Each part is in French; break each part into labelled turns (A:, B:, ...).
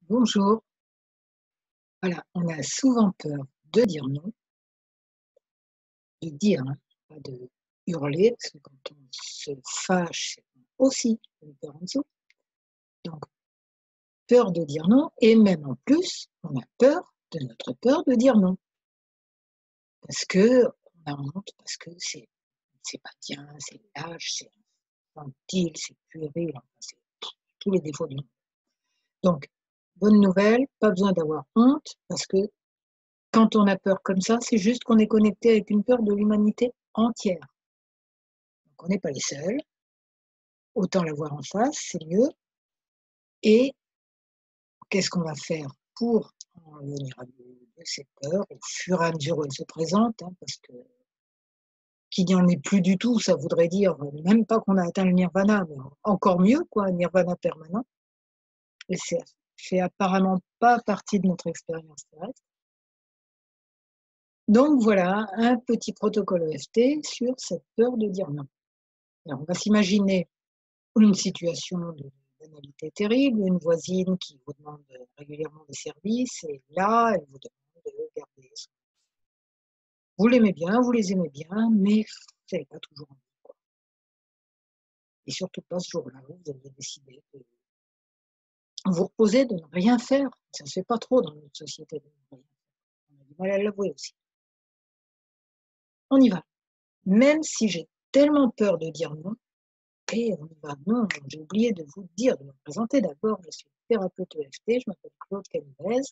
A: Bonjour. Voilà, on a souvent peur de dire non, de dire, hein, pas de hurler, parce que quand on se fâche, c'est aussi une peur en dessous. Donc, peur de dire non, et même en plus, on a peur de notre peur de dire non, parce que on a honte, parce que c'est pas bien, c'est lâche, c'est infantile, c'est puéril, enfin, c'est tous les défauts du monde. Donc, bonne nouvelle, pas besoin d'avoir honte, parce que quand on a peur comme ça, c'est juste qu'on est connecté avec une peur de l'humanité entière. Donc on n'est pas les seuls, autant la voir en face, c'est mieux. Et qu'est-ce qu'on va faire pour en venir à bout de cette peur au fur et à mesure où elle se présente, hein, parce que qu'il n'y en ait plus du tout, ça voudrait dire même pas qu'on a atteint le nirvana, mais encore mieux, quoi, un nirvana permanent. Et c'est fait apparemment pas partie de notre expérience terrestre. Donc voilà, un petit protocole EFT sur cette peur de dire non. Alors on va s'imaginer une situation de banalité terrible, une voisine qui vous demande régulièrement des services et là, elle vous demande de garder son vous l'aimez bien, vous les aimez bien, mais vous n'avez pas toujours envie, quoi. Et surtout pas ce jour-là où vous aviez décidé de vous reposer, de ne rien faire. Ça ne se fait pas trop dans notre société de ne rien faire. On a du mal à l'avouer aussi. On y va. Même si j'ai tellement peur de dire non, et on y va. Non, j'ai oublié de vous dire, de me présenter d'abord. Je suis thérapeute EFT, je m'appelle Claude Canivez.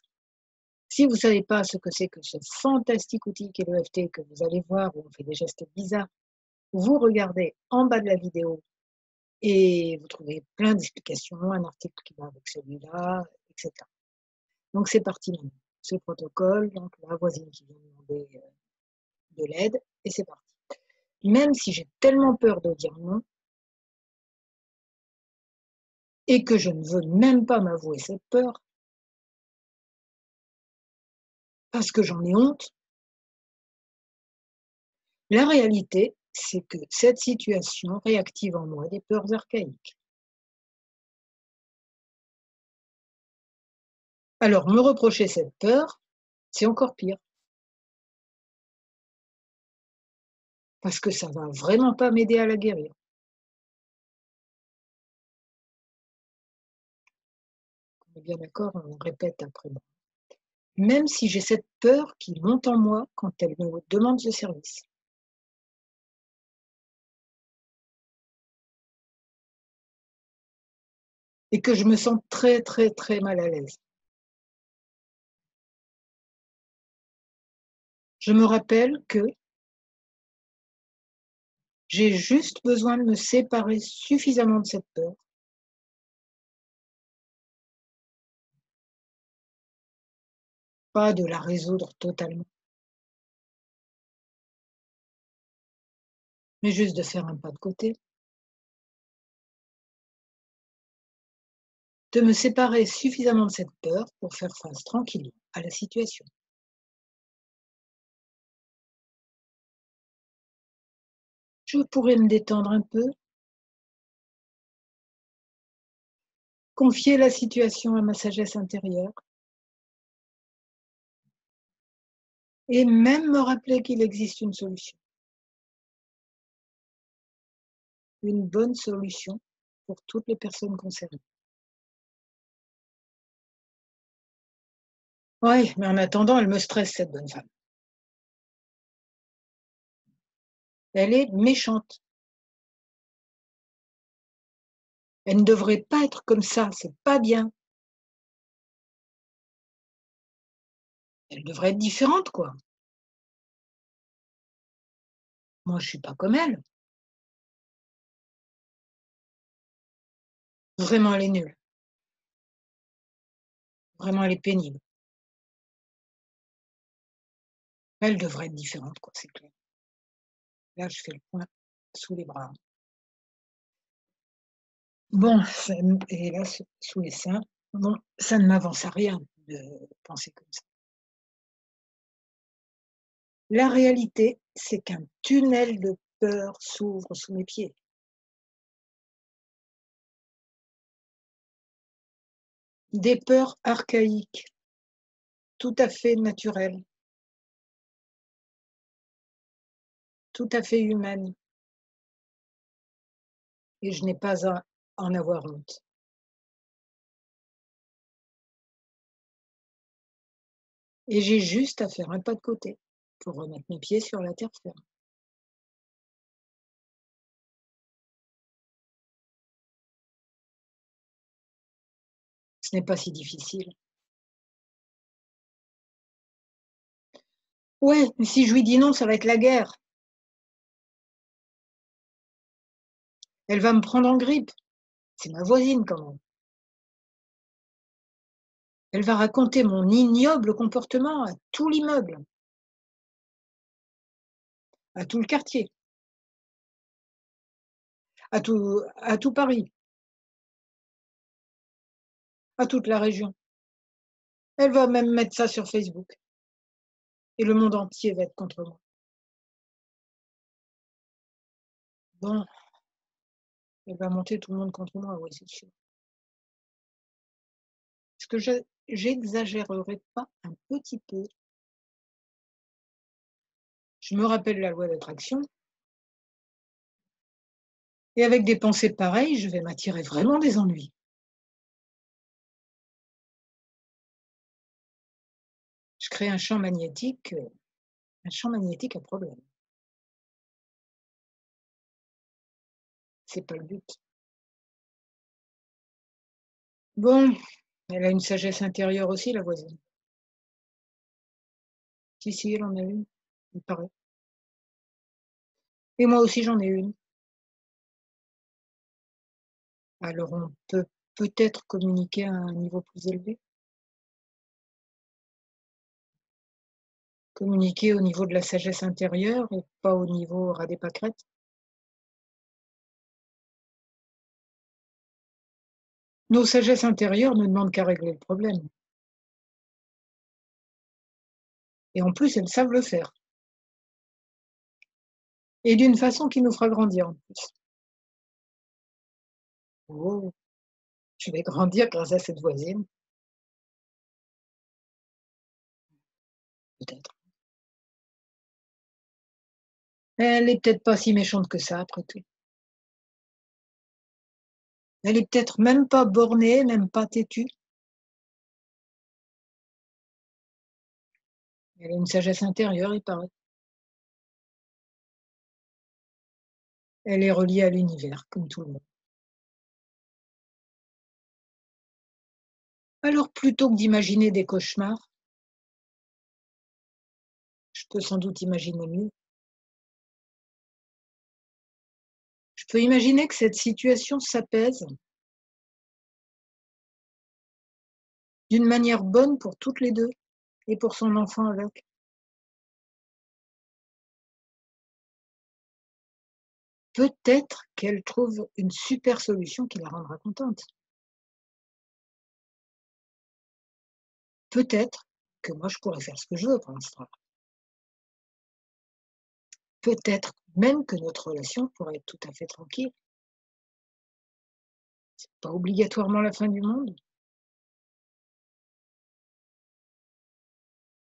A: Si vous ne savez pas ce que c'est que ce fantastique outil qu'est l'EFT, que vous allez voir où on fait des gestes bizarres, vous regardez en bas de la vidéo et vous trouvez plein d'explications, un article qui va avec celui-là, etc. Donc c'est parti maintenant. Ce protocole, donc la voisine qui vient demander de l'aide, et c'est parti. Même si j'ai tellement peur de dire non et que je ne veux même pas m'avouer cette peur, parce que j'en ai honte, la réalité, c'est que cette situation réactive en moi des peurs archaïques. Alors, me reprocher cette peur, c'est encore pire, parce que ça va vraiment pas m'aider à la guérir. On est bien d'accord, on répète après moi. Même si j'ai cette peur qui monte en moi quand elle me demande ce service et que je me sens très, très, très mal à l'aise. Je me rappelle que j'ai juste besoin de me séparer suffisamment de cette peur, pas de la résoudre totalement, mais juste de faire un pas de côté, de me séparer suffisamment de cette peur pour faire face tranquillement à la situation. Je pourrais me détendre un peu, confier la situation à ma sagesse intérieure et même me rappeler qu'il existe une bonne solution pour toutes les personnes concernées. Oui, mais en attendant, elle me stresse, cette bonne femme. Elle est méchante. Elle ne devrait pas être comme ça, c'est pas bien. Elle devrait être différente, quoi. Moi, je suis pas comme elle. Vraiment, elle est nulle. Vraiment, elle est pénible. Elle devrait être différente, quoi, c'est clair. Là, je fais le point sous les bras. Bon, et là, sous les seins, bon, ça ne m'avance à rien de penser comme ça. La réalité, c'est qu'un tunnel de peur s'ouvre sous mes pieds. des peurs archaïques, tout à fait naturelles, tout à fait humaines, et je n'ai pas à en avoir honte. Et j'ai juste à faire un pas de côté pour remettre mes pieds sur la terre ferme. Ce n'est pas si difficile. Ouais, mais si je lui dis non, ça va être la guerre. Elle va me prendre en grippe. C'est ma voisine quand même. Elle va raconter mon ignoble comportement à tout l'immeuble, à tout le quartier, à tout Paris, à toute la région. Elle va même mettre ça sur Facebook et le monde entier va être contre moi. Bon, elle va monter tout le monde contre moi, oui, c'est sûr. Est-ce que j'exagérerais pas un petit peu? Je me rappelle la loi d'attraction et avec des pensées pareilles, je vais m'attirer vraiment des ennuis. Je crée un champ magnétique à problème. C'est pas le but. Bon, elle a une sagesse intérieure aussi, la voisine. Si, si, elle en a une, il paraît. Et moi aussi, j'en ai une. Alors on peut peut-être communiquer à un niveau plus élevé? Communiquer au niveau de la sagesse intérieure et pas au niveau ras des pâquerettes? Nos sagesses intérieures ne demandent qu'à régler le problème. Et en plus, elles savent le faire. Et d'une façon qui nous fera grandir en plus. Oh, je vais grandir grâce à cette voisine, peut-être. Elle est peut-être pas si méchante que ça, après tout. Elle est peut-être même pas bornée, même pas têtue. Elle a une sagesse intérieure, il paraît. Elle est reliée à l'univers, comme tout le monde. Alors plutôt que d'imaginer des cauchemars, je peux sans doute imaginer mieux. Je peux imaginer que cette situation s'apaise d'une manière bonne pour toutes les deux et pour son enfant avec. Peut-être qu'elle trouve une super solution qui la rendra contente. Peut-être que moi je pourrais faire ce que je veux pour l'instant. Peut-être même que notre relation pourrait être tout à fait tranquille. Pas obligatoirement la fin du monde.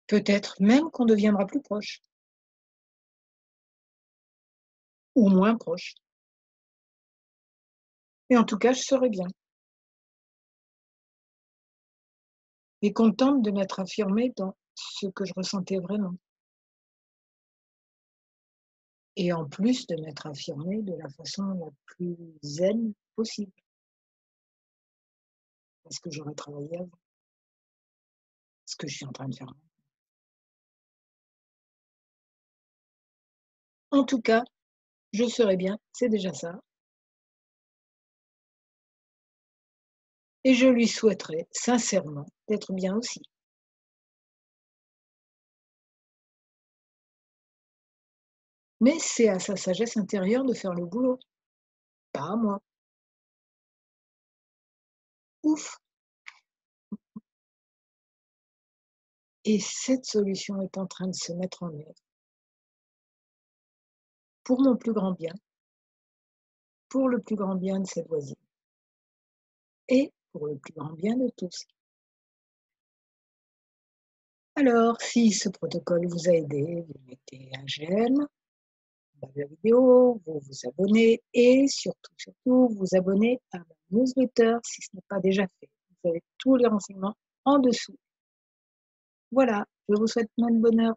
A: Peut-être même qu'on deviendra plus proches ou moins proches. Et en tout cas, je serai bien et contente de m'être affirmée dans ce que je ressentais vraiment. Et en plus de m'être affirmée de la façon la plus zen possible, parce que j'aurais travaillé avant, ce que je suis en train de faire. En tout cas, je serai bien, c'est déjà ça, et je lui souhaiterais sincèrement d'être bien aussi. Mais c'est à sa sagesse intérieure de faire le boulot, pas à moi. Ouf! Et cette solution est en train de se mettre en œuvre pour mon plus grand bien, pour le plus grand bien de cette voisine et pour le plus grand bien de tous. Alors, si ce protocole vous a aidé, vous mettez un j'aime en bas de la vidéo, vous vous abonnez et surtout, vous abonnez à ma newsletter si ce n'est pas déjà fait. Vous avez tous les renseignements en dessous. Voilà, je vous souhaite plein de bonheur.